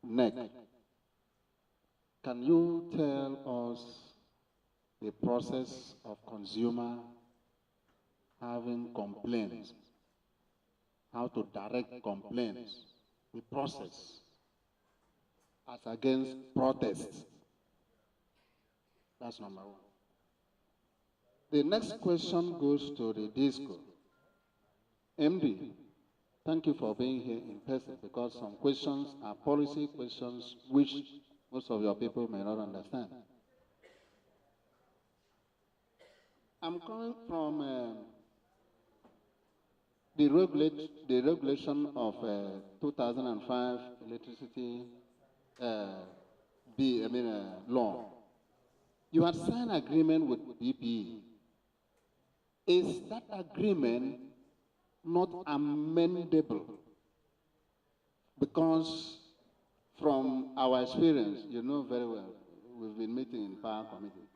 NEC, can you tell us the process of consumer having complaints, how to direct complaints, the process as against protests? That's number one. The next question goes to the DISCO. MD, thank you for being here in person, because some questions are policy questions which most of your people may not understand. I'm coming from the regulation of 2005 electricity law. You had signed an agreement with BPE. Is that agreement not amendable? Because from our experience, you know very well, we've been meeting in Power Committee.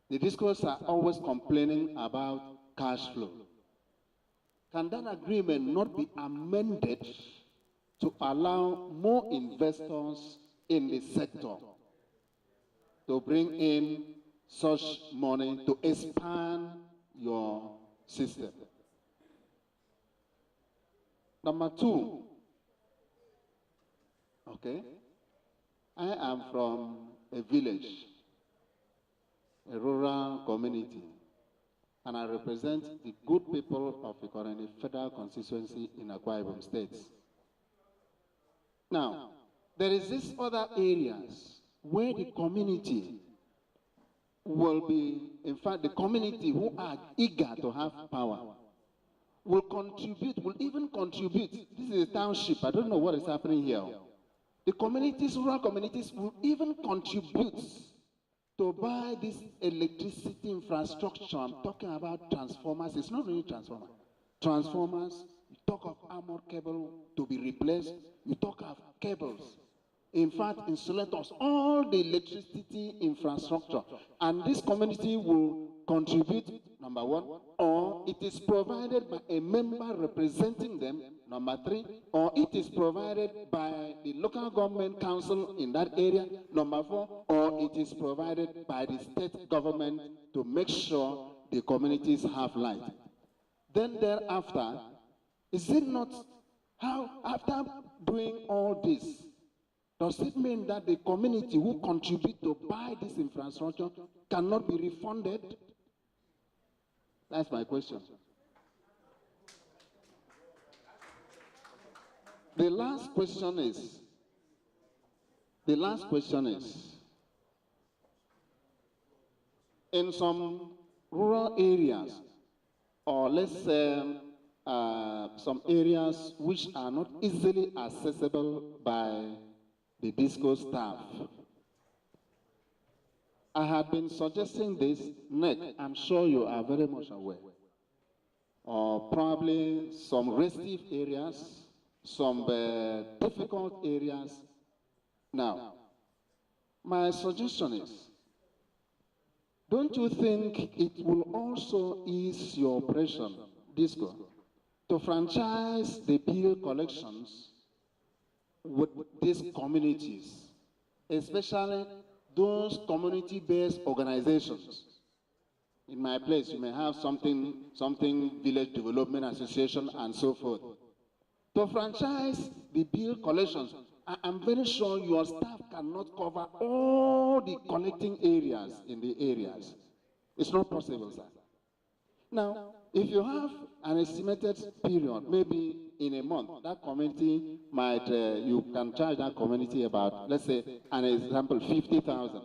The discourse are always complaining about cash flow. Can that agreement not be amended to allow more investors in the sector to bring in such money to expand your system? Number two, okay, I am from a village, a rural community, and I represent the good people of Ikoreni Federal Constituency in Akwa Ibom State. Now, there is this other areas where the community will be, in fact, the community who are eager to have power will contribute, will even contribute. This is a township. I don't know what is happening here. The communities, rural communities, will even contribute to buy this electricity infrastructure. I'm talking about transformers. It's not really transformers. Transformers, you talk of armored cable to be replaced, you talk of cables. In fact, insulators, all the electricity infrastructure. And this community will contribute, number one, or it is provided by a member representing them, number three, or it is provided by the local government council in that area, number four, or it is provided by the state government to make sure the communities have light. Then thereafter, is it not how, after doing all this, does it mean that the community who contribute to buy this infrastructure cannot be refunded? That's my question. The last question is, in some rural areas, or let's say some areas which are not easily accessible by the DISCO staff, I have been suggesting this, NEC, I'm sure you are very much aware, or probably some restive areas, some difficult areas. Now, my suggestion is, don't you think it will also ease your operation, DISCO, to franchise the bill collections with these communities, especially those community-based organizations? In my place, you may have something village development association and so forth. To franchise the bill collections, I'm very sure your staff cannot cover all the collecting areas in the areas. It's not possible, sir. Now, if you have an estimated period, maybe in a month, that community might, you can charge that community about, let's say, an example, 50,000.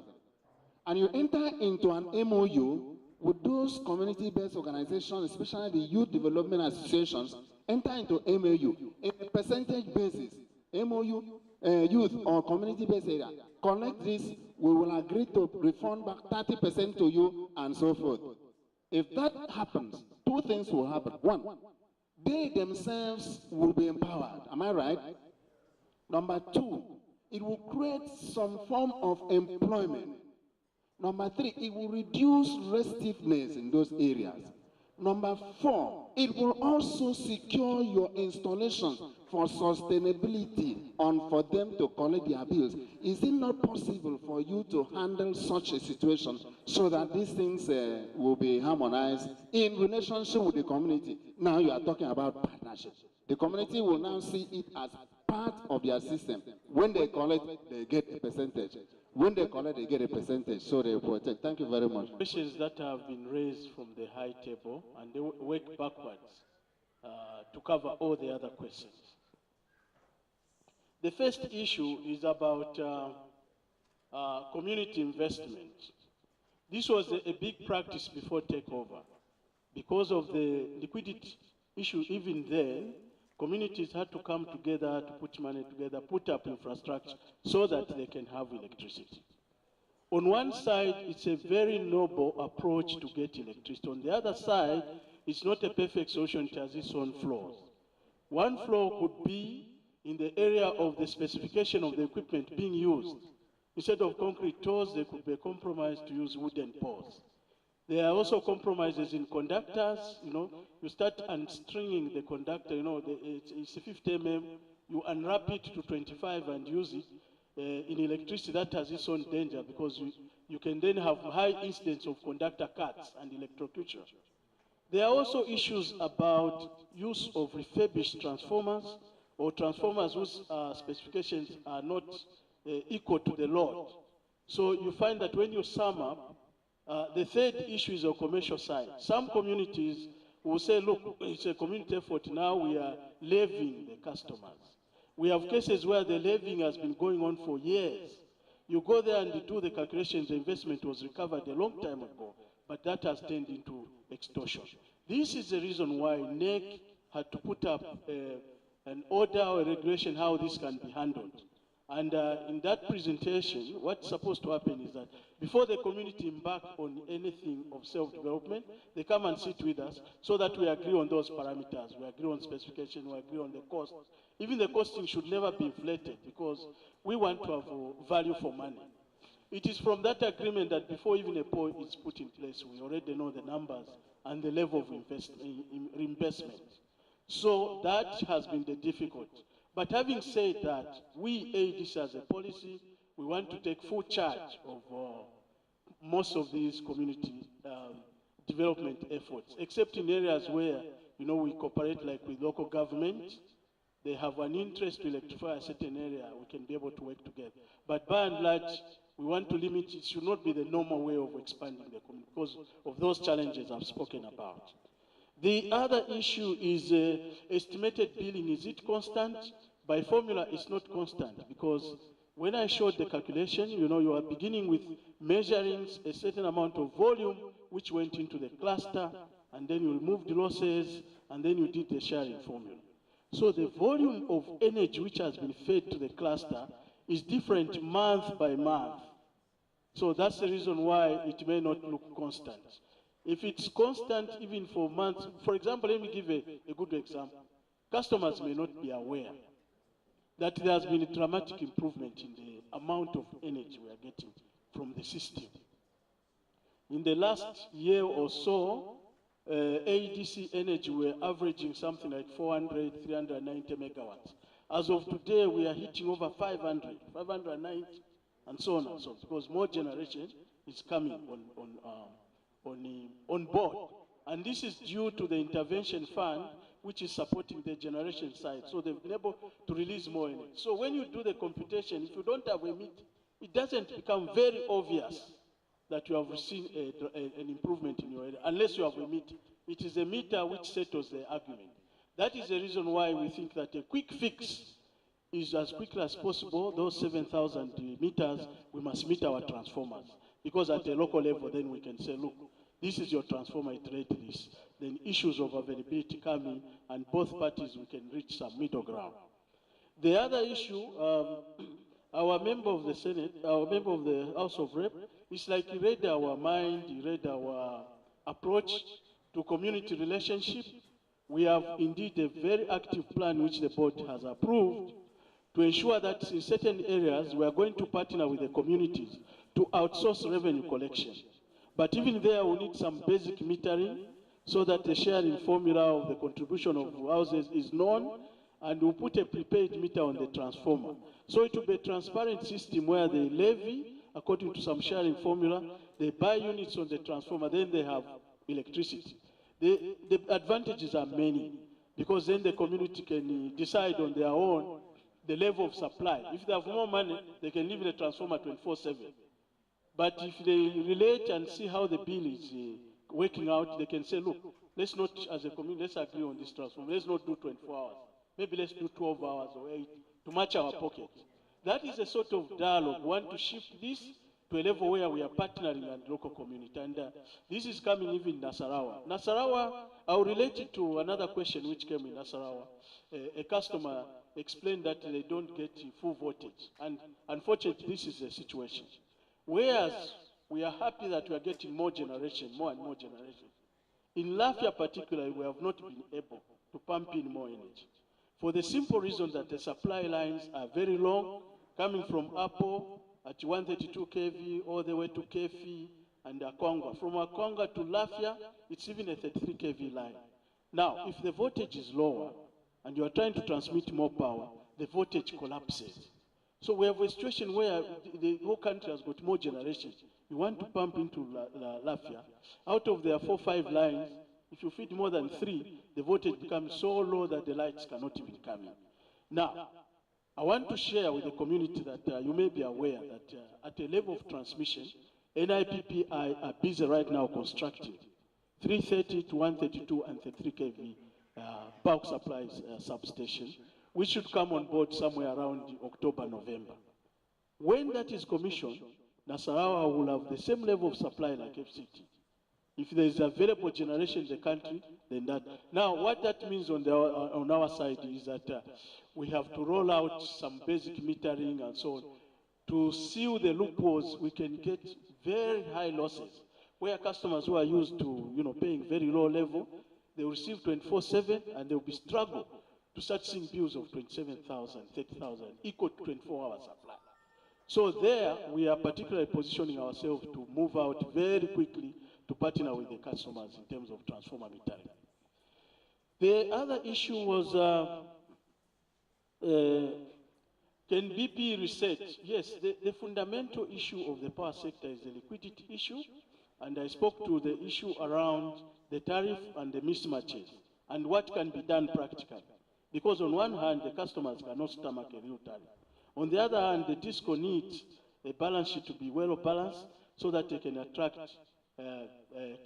And you enter into an MOU with those community-based organizations, especially the youth development associations, enter into MOU in a percentage basis. MOU, youth or community-based area, collect this, we will agree to refund back 30% to you, and so forth. If that happens, two things will happen. One, they themselves will be empowered. Am I right? Number two, it will create some form of employment. Number three, it will reduce restiveness in those areas. Number 4, it will also secure your installations for sustainability and for them to collect their bills. Is it not possible for you to handle such a situation so that these things will be harmonized in relationship with the community? Now you are talking about partnership. The community will now see it as part of their system. When they collect, they get a percentage. When they collect, they get a percentage, so they protect. Thank you very much. Questions that have been raised from the high table, and they work backwards to cover all the other questions. The first issue is about community investment. This was a big practice before takeover. Because of the liquidity issue even then, communities had to come together to put money together, put up infrastructure so that they can have electricity. On one side, it's a very noble approach to get electricity. On the other side, it's not a perfect solution, it has its own flaws. One flaw could be in the area of the specification of the equipment being used. Instead of concrete toes, there could be a compromise to use wooden poles. There are also compromises in conductors. You start unstringing the conductor, it's 50 mm, you unwrap it to 25 and use it. In electricity, that has its own danger because you can then have high incidence of conductor cuts and electrocution. There are also issues about use of refurbished transformers or transformers whose specifications are not equal to the load. So you find that when you sum up, the third issue is a commercial side. Some communities will say, look, it's a community effort, now we are levying the customers. We have cases where the levying has been going on for years. You go there and you do the calculations, the investment was recovered a long time ago, but that has turned into extortion. This is the reason why NEC had to put up an order or a regulation how this can be handled. And in that presentation, what's supposed to happen is that before the community embark on anything of self-development, they come and sit with us so that we agree on those parameters, we agree on specification, we agree on the cost. Even the costing should never be inflated because we want to have value for money. It is from that agreement that before even a PO is put in place, we already know the numbers and the level of investment. So that has been the difficulty. But having said that, we ADC as a policy, we want to take full charge of most of these community development efforts, except in areas where, we cooperate like with local government. They have an interest to electrify a certain area, we can be able to work together. But by and large, we want to limit it. It should not be the normal way of expanding the community because of those challenges I've spoken about. The other issue is estimated billing. Is it constant? By formula, it's not constant because when I showed the calculation, you are beginning with measuring a certain amount of volume which went into the cluster, and then you removed the losses, and then you did the sharing formula. So the volume of energy which has been fed to the cluster is different month by month. So that's the reason why it may not look constant. If it's constant even for months, for example, let me give a good example. Customers may not be aware that there has been a dramatic improvement in the amount of energy we are getting from the system. In the last year or so, ADC energy were averaging something like 400, 390 megawatts. As of today, we are hitting over 500, 590, and so on and so on, because more generation is coming on board. And this is due to the intervention fund, which is supporting the generation side. So they've been able to release more energy. So when you do the computation, if you don't have a meter, it doesn't become very obvious that you have seen an improvement in your area, unless you have a meter. It is a meter which settles the argument. That is the reason why we think that a quick fix is as quickly as possible. Those 7,000 meters, we must meet our transformers. Because at a local level, then we can say, look, this is your transformer, it rate this. Then issues of availability come in, and both parties, we can reach some middle ground. The other issue, our member of the Senate, our member of the House of Rep, it's like he read our mind, he read our approach to community relationship. We have indeed a very active plan which the board has approved to ensure that in certain areas we are going to partner with the communities to outsource revenue collection. But even there we need some basic metering so that the sharing formula of the contribution of houses is known, and we'll put a prepaid meter on the transformer. So it will be a transparent system where they levy according to some sharing formula, they buy units on the transformer, then they have electricity. The advantages are many, because then the community can decide on their own the level of supply. If they have more money, they can leave the transformer 24/7. But if they relate and see how the bill is working out, they can say, look, let's not, as a community, let's agree on this transformer. Let's not do 24 hours. Maybe let's do 12 hours or 8 to match our pocket. That is a sort of dialogue. We want to shift this to a level where we are partnering with the local community. And this is coming even in Nasarawa. Nasarawa, I'll relate it to another question which came in Nasarawa. A customer explained that they don't get full voltage. And unfortunately, this is the situation. Whereas we are happy that we are getting more generation, more and more generation. In Lafia particularly, we have not been able to pump in more energy, for the simple reason that the supply lines are very long, coming from Apple at 132 kV all the way to Kefi and Akonga. From Akonga to Lafia, it's even a 33 kV line. Now, if the voltage is lower and you are trying to transmit more power, the voltage collapses. So we have a situation where the whole country has got more generation. You want to pump into Lafia. Out of their 4 or 5 lines, if you feed more than 3, the voltage becomes so low that the lights cannot even come in. Now, I want to share with the community that you may be aware that at a level of transmission, NIPPI are busy right now constructing 330 to 132 and 33 kV bulk supplies substation, which should come on board somewhere around October, November. When that is commissioned, Nasarawa will have the same level of supply like FCT. If there is available generation in the country, then that. Now, what that means on our side is that we have to roll out some basic metering and so on. To seal the loopholes, we can get very high losses, where customers who are used to paying very low level, they will receive 24/7 and they will be struggle to start seeing bills of 27,000, 30,000, equal to 24-hour supply. So there, we are particularly positioning ourselves to move out very quickly to partner with the customers in terms of transformer metering. The other issue was, can BP reset? Yes, the fundamental issue of the power sector is the liquidity issue, and I spoke to the issue around the tariff and the mismatches, and what can be done practically. Because on one hand, the customers cannot stomach a real tariff. On the other hand, the DISCO needs a balance sheet to be well balanced so that they can attract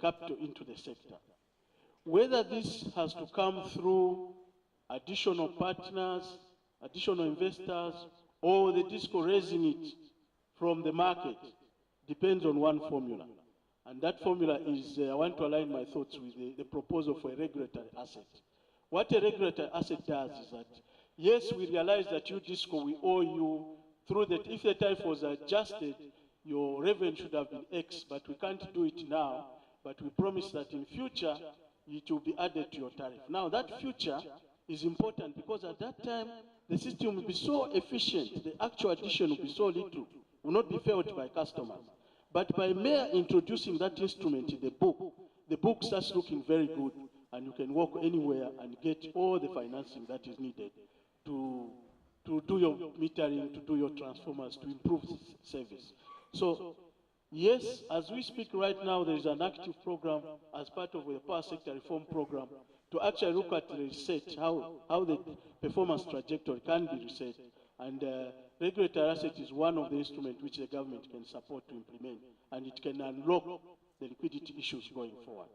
capital into the sector. Whether this has to come through additional partners, additional investors, or the DISCO raising it from the market depends on one formula. And that formula is, I want to align my thoughts with the proposal for a regulatory asset. What a regulatory asset does is that, yes, we realize that you DISCO, we owe you through that. If the tariff was adjusted, your revenue should have been X, but we can't do it now. But we promise that in future, it will be added to your tariff. Now, that future is important because at that time, the system will be so efficient, the actual addition will be so little, will not be felt by customers. But by mere introducing that instrument in the book starts looking very good, and you can walk anywhere and get all the financing that is needed to do your metering, to do your transformers, to improve service. So, yes, as we speak right now, there is an active program as part of the power sector reform program to actually look at the reset, how the performance trajectory can be reset. And regulatory asset is one of the instruments which the government can support to implement, and it can unlock the liquidity issues going forward.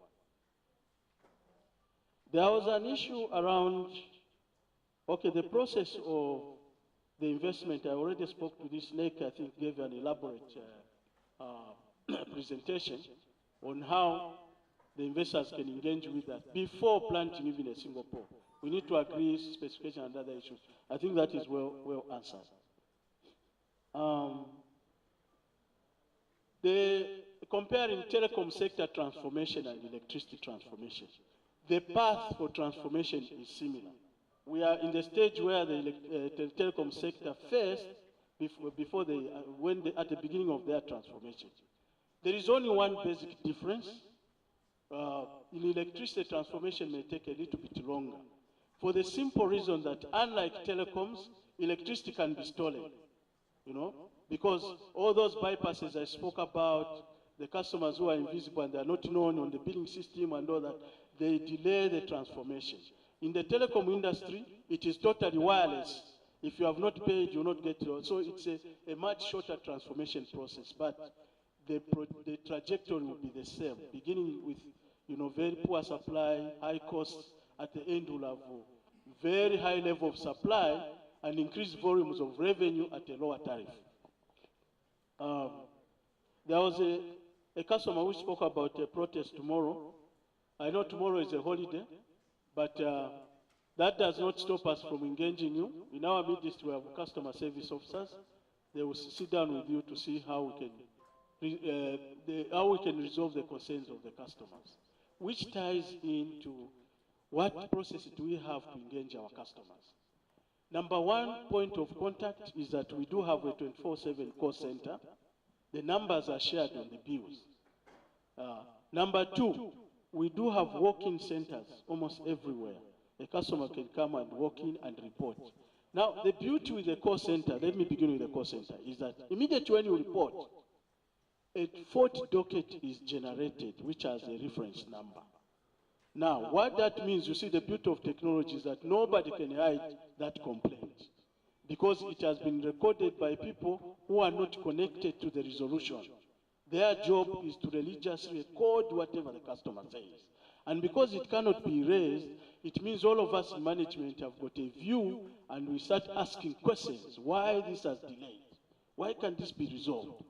There was an issue around, the process of the investment. I already spoke to this. NEC, I think, gave an elaborate presentation on how the investors can engage with us before planting even a single pole. We need to agree specification and other issues. I think that is well answered. Comparing telecom sector transformation and electricity transformation, the path for transformation is similar. We are in the stage where the telecom sector first, at the beginning of their transformation. There is only one basic difference. in electricity, transformation may take a little bit longer. For the simple reason that unlike telecoms, electricity can be stolen, you know, because all those bypasses I spoke about, the customers who are invisible and they are not known on the billing system and all that, they delay the transformation. In the telecom industry, it is totally wireless. If you have not paid, you will not get it. So it's a much shorter transformation process, but the trajectory will be the same, beginning with, you know, very poor supply, high costs. At the end, we'll have very high level of supply and increased volumes of revenue at a lower tariff. There was a customer who spoke about a protest tomorrow. I know tomorrow is a holiday, but that does not stop us from engaging you. In our midst, we have customer service officers. They will sit down with you to see how we can resolve the concerns of the customers, which ties into what process do we have to engage our customers. Number one point of contact is that we do have a 24/7 call center. The numbers are shared on the bills. Number two, we do have walk-in centers almost everywhere. A customer can come and walk in and report. Now, the beauty with the call center, let me begin with the call center, is that immediately when you report, a fault docket is generated, which has a reference number. Now, what that means, you see, the beauty of technology is that nobody can hide that complaint because it has been recorded by people who are not connected to the resolution. Their job is to religiously record whatever the customer says. And because it cannot be raised, it means all of us in management have got a view and we start asking questions. Why this has delayed? Why can't this be resolved?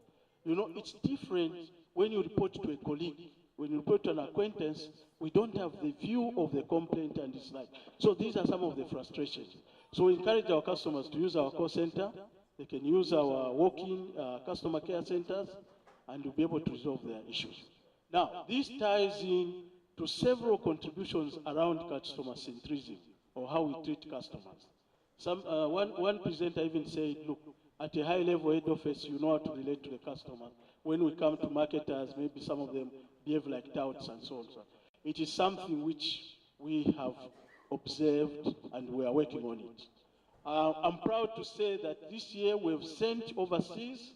You know, it's different when you report to a colleague. When you report to an acquaintance, we don't have the view of the complaint and it's like. So these are some of the frustrations. So we encourage our customers to use our call center. They can use our walk-in customer care centers and we'll be able to resolve their issues. Now, this ties in to several contributions around customer centrism or how we treat customers. One presenter even said, look, at a high level head office, you know how to relate to the customer. When we come to marketers, maybe some of them behave like touts and so on. So it is something which we have observed and we are working on it. I'm proud to say that this year we've sent overseas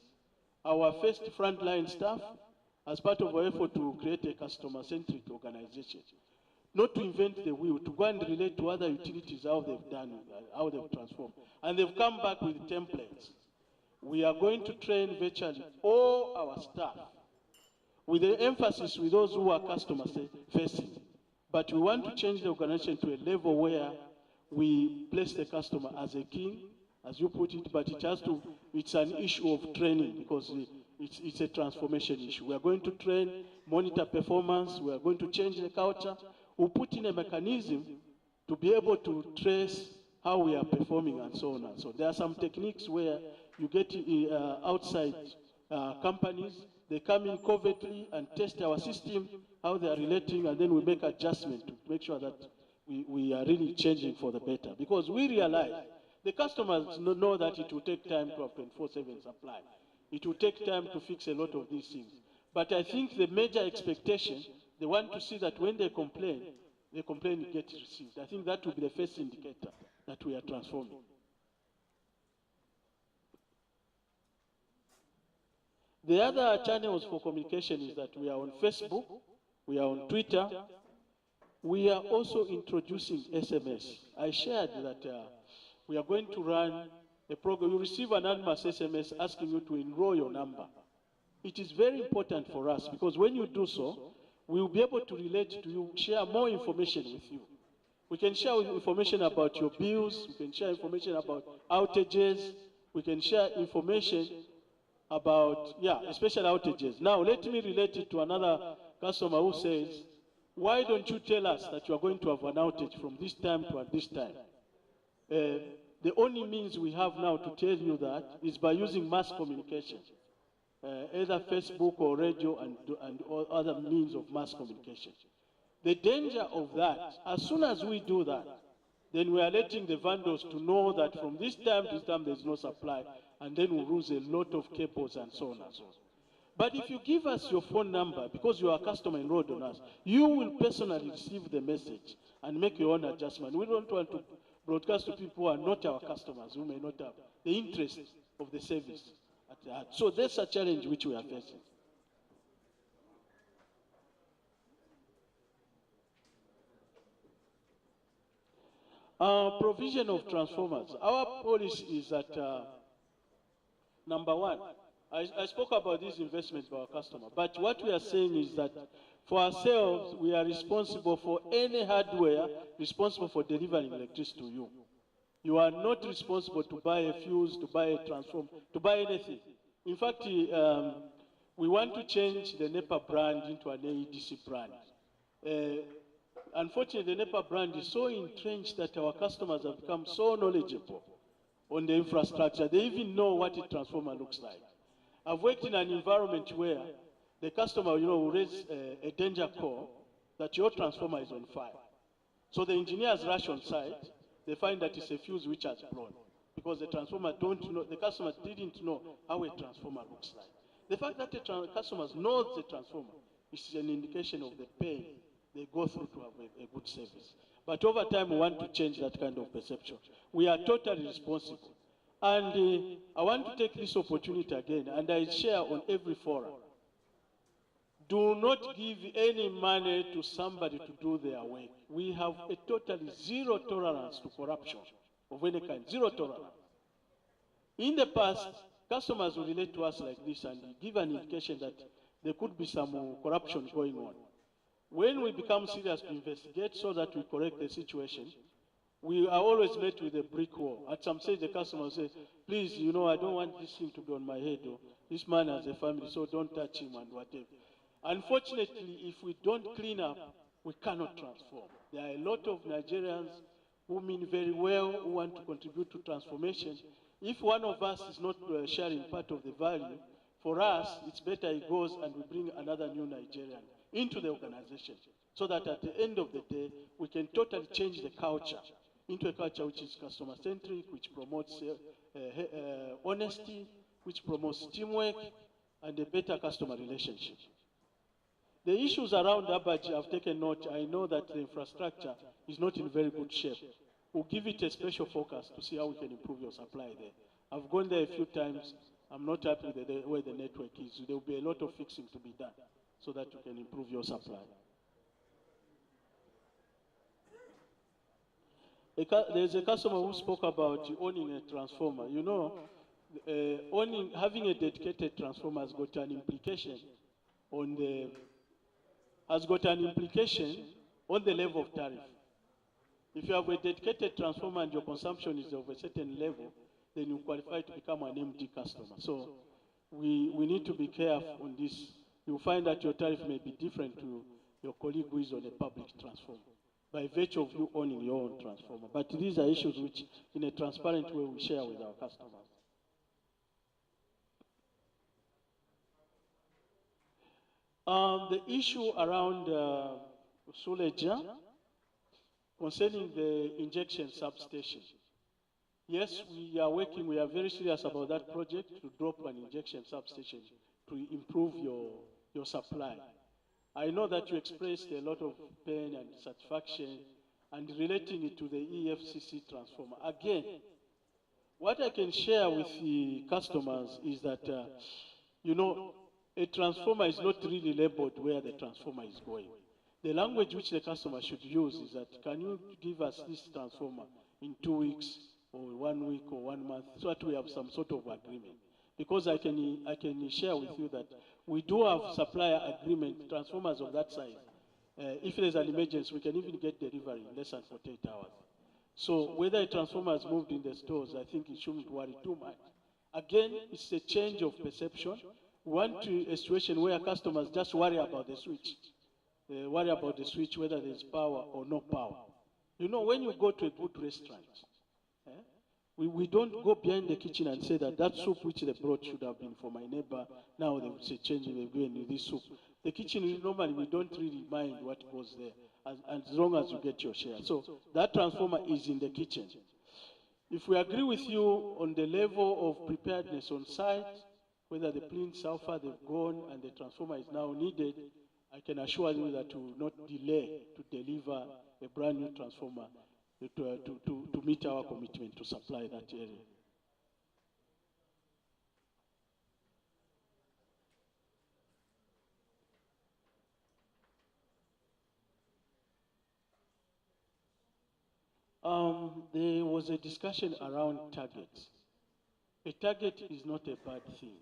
our first frontline staff as part of our effort to create a customer-centric organization. Not to invent the wheel, to go and relate to other utilities, how they've done, how they've transformed. And they've come back with templates. We are going to train virtually all our staff with the emphasis with those who are customer facing. But we want to change the organization to a level where we place the customer as a king, as you put it, but it's an issue of training because it's a transformation issue. We are going to train, monitor performance, we are going to change the culture. We'll put in a mechanism to be able to trace how we are performing and so on and so on. There are some techniques where you get outside companies, they come in covertly and test our system, how they are relating, and then we make adjustments to make sure that we are really changing for the better. Because we realize the customers know that it will take time to have 24/7 supply. It will take time to fix a lot of these things. But I think the major expectation, they want to see that when they complain, the complaint gets received. I think that will be the first indicator that we are transforming. The other channels for communication is that we are on Facebook, we are on Twitter, we are also introducing SMS. I shared that we are going to run a program. You receive an anonymous SMS asking you to enroll your number. It is very important for us because when you do so, we will be able to relate to you, share more information with you. We can share information about your bills, we can share information about outages, we can share information about, especially outages. Now, let me relate it to another customer who says, why don't you tell us that you are going to have an outage from this time to at this time? The only means we have now to tell you that is by using mass communication, either Facebook or radio and other means of mass communication. The danger of that, as soon as we do that, then we are letting the vendors to know that from this time to this time there's no supply, and then we lose a lot of cables and so on and so on. But if you give us your phone number, because you are a customer enrolled on us, you will personally receive the message and make your own adjustment. We don't want to broadcast to people who are not our customers, who may not have the interest of the service at heart. So that's a challenge which we are facing. Provision of transformers. Our policy is that, number one, I spoke about this investment for our customer, but what we are saying is that for ourselves, we are responsible for any hardware, responsible for delivering electricity to you. You are not responsible to buy a fuse, to buy a transformer, to buy anything. In fact, we want to change the NEPA brand into an AEDC brand. Unfortunately, the NEPA brand is so entrenched that our customers have become so knowledgeable on the infrastructure. They even know what a transformer looks like. I've worked in an environment where the customer, will raise a danger call that your transformer is on fire. So the engineers rush on site. They find that it's a fuse which has blown because the transformer the customers didn't know how a transformer looks like. The fact that the customers know the transformer is an indication of the pain they go through to have a good service. But over time, we want to change that kind of perception. We are totally responsible. And I want to take this opportunity again, and I share on every forum. Do not give any money to somebody to do their work. We have a totally zero tolerance to corruption of any kind, zero tolerance. In the past, customers will relate to us like this and give an indication that there could be some corruption going on. When we become serious to investigate so that we correct the situation, we are always met with a brick wall. At some stage, the customer says, please, I don't want this thing to be on my head. This man has a family, so don't touch him and whatever. Unfortunately, if we don't clean up, we cannot transform. There are a lot of Nigerians who mean very well, who want to contribute to transformation. If one of us is not sharing part of the value, for us, it's better he goes and we bring another new Nigerian into the organization so that at the end of the day, we can totally change the culture into a culture which is customer-centric, which promotes honesty, which promotes teamwork, and a better customer relationship. The issues around Abaji have taken note. I know that the infrastructure is not in very good shape. We'll give it a special focus to see how we can improve your supply there. I've gone there a few times. I'm not happy with the way the network is. There will be a lot of fixing to be done so that you can improve your supply. There's a customer who spoke about owning a transformer. Having a dedicated transformer has got an implication on the level of tariff. If you have a dedicated transformer and your consumption is of a certain level, then you qualify to become an MD customer. So we need to be careful on this. You'll find that your tariff may be different to your colleague who is on a public transformer by virtue of you owning your own transformer. But these are issues which, in a transparent way, we share with our customers. The issue around Suleja concerning the injection substation. Yes, we are working, we are very serious about that project to drop an injection substation to improve your supply. I know that you expressed a lot of pain and satisfaction and relating it to the EFCC transformer. Again, what I can share with the customers is that, a transformer is not really labeled where the transformer is going. The language which the customer should use is that, can you give us this transformer in 2 weeks or 1 week or 1 month so that we have some sort of agreement. Because I can share with you that we do have supplier agreement, transformers of that size. If there's an emergency, we can even get delivery in less than 48 hours. So whether a transformer is moved in the stores, I think it shouldn't worry too much. Again, it's a change of perception. We want a situation where customers just worry about the switch. They worry about the switch, whether there's power or no power. When you go to a good restaurant, we don't go behind the kitchen and say that soup which they brought should have been for my neighbor. Now they will say, change, they're going with this soup. The kitchen, normally, we don't really mind what goes there, as long as you get your share. So that transformer is in the kitchen. If we agree with you on the level of preparedness on site, Whether the plinths, how far they've gone, and the transformer is now needed, I can assure you that we will not delay to deliver a brand new transformer to meet our commitment to supply that area. There was a discussion around targets. A target is not a bad thing.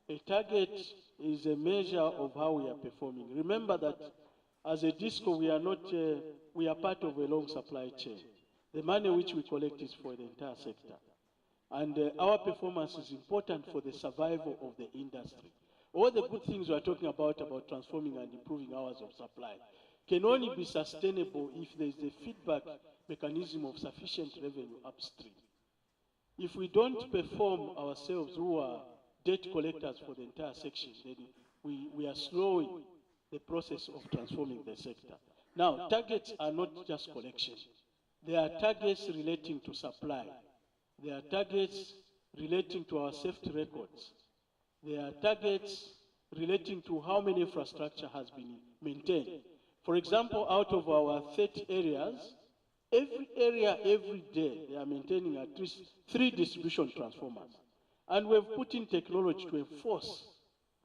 A target is a measure of how we are performing. Remember that as a DISCO, we are part of a long supply chain. The money which we collect is for the entire sector. And our performance is important for the survival of the industry. All the good things we are talking about transforming and improving hours of supply, can only be sustainable if there is a feedback mechanism of sufficient revenue upstream. If we don't perform ourselves, who are debt collectors for the entire section, then we are slowing the process of transforming the sector. Now, targets are not just collection. There are targets relating to supply. There are targets relating to our safety records. There are targets relating to how many infrastructure has been maintained. For example, out of our 30 areas, every area, every day, they are maintaining at least 3 distribution transformers. And we've put in technology to enforce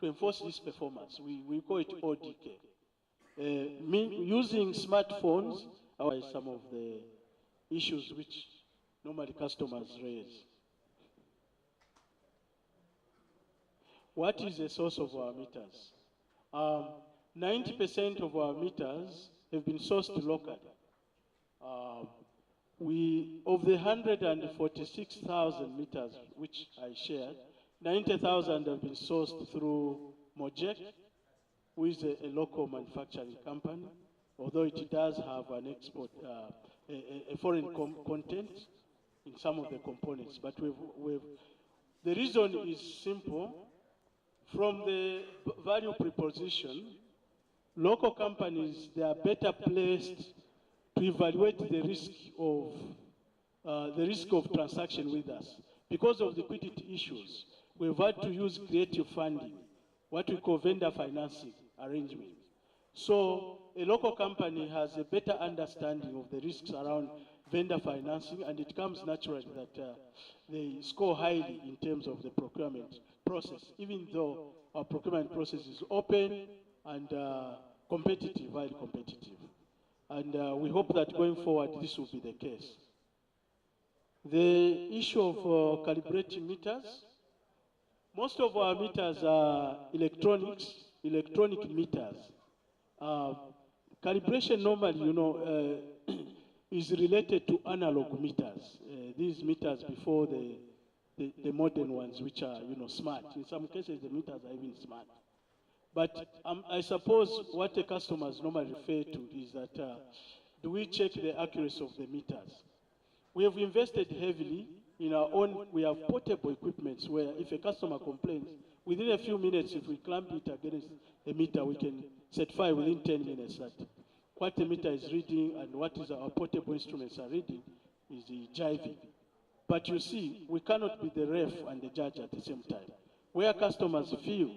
this performance. We call it ODK. Using smartphones are some of the issues which normally customers raise. What is the source of our meters? 90% of our meters have been sourced locally. Of the 146,000 meters which I shared, 90,000 have been sourced through Mojek, who is a local manufacturing company, although it does have an export, a foreign content in some of the components. But the reason is simple. From the value proposition, local companies, they are better placed to evaluate the risk of transaction with us. Because of liquidity issues, we've had to use creative funding, what we call vendor financing arrangement. So a local company has a better understanding of the risks around vendor financing, and it comes naturally that they score highly in terms of the procurement process, even though our procurement process is open and competitive, highly competitive. And we hope that going forward, this will be the case. The issue of calibrating meters, most of our meters are electronic meters. Calibration normally, is related to analog meters. These meters before the modern ones, which are, smart. In some cases, the meters are even smart. But I suppose what the customers normally refer to is that, do we check the accuracy of the meters? We have invested heavily in our own, we have portable equipment where if a customer complains, within a few minutes, if we clamp it against a meter, we can certify within 10 minutes that what the meter is reading and what is our portable instruments are reading is the jiving. But you see, we cannot be the ref and the judge at the same time. Where customers feel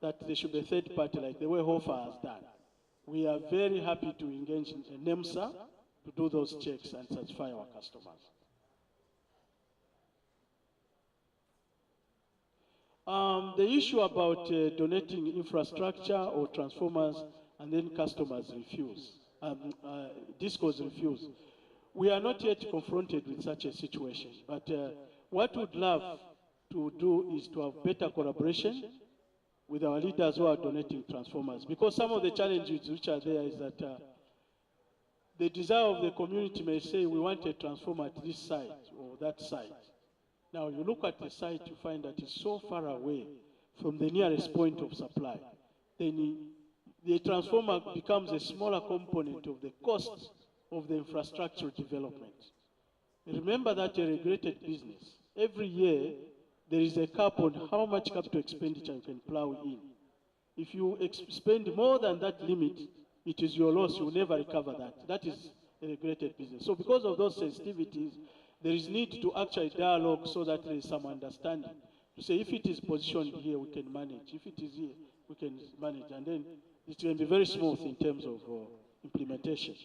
that there should be a third party, like the way HOFA has done, we are very happy to engage in NEMSA to do those checks and satisfy our customers. The issue about donating infrastructure or transformers and then customers refuse, DISCOs refuse. We are not yet confronted with such a situation, but what we'd love to do is to have better collaboration with our leaders who are donating transformers, because some of the challenges which are there is that the desire of the community may say we want a transformer at this site or that site. Now you look at the site, you find that it's so far away from the nearest point of supply. Then the transformer becomes a smaller component of the cost of the infrastructure development. Remember that a regulated business, every year there is a cap on how much capital expenditure you can plow in. If you spend more than that limit, it is your loss, you will never recover that. That is a regulated business. So because of those sensitivities, there is need to actually dialogue so that there is some understanding to say if it is positioned here, we can manage. If it is here, we can manage. And then it can be very smooth in terms of implementation.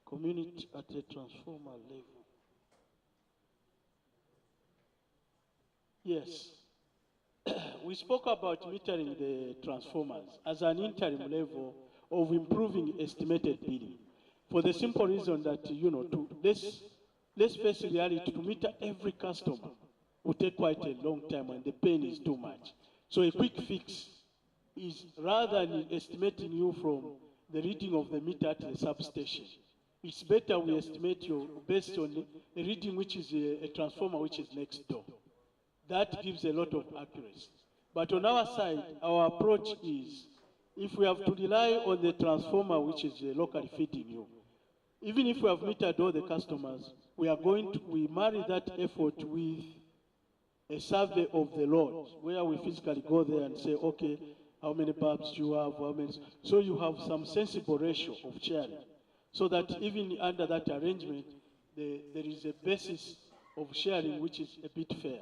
Community at a transformer level. Yes. We spoke about metering the transformers as an interim level of improving estimated billing. For the simple reason that, let's face reality, to meter every customer will take quite a long time and the pain is too much. So a quick fix is, rather than estimating you from the reading of the meter at the substation, it's better we estimate you based on a reading which is a transformer which is next door. That gives a lot of accuracy. But on our side, our approach is, if we have to rely on the transformer which is locally feeding you, even if we have metered all the customers, we marry that effort with a survey of the load, where we physically go there and say, okay, how many bulbs do you have, how many, so you have some sensible ratio of sharing, so that even under that arrangement, there is a basis of sharing which is a bit fair.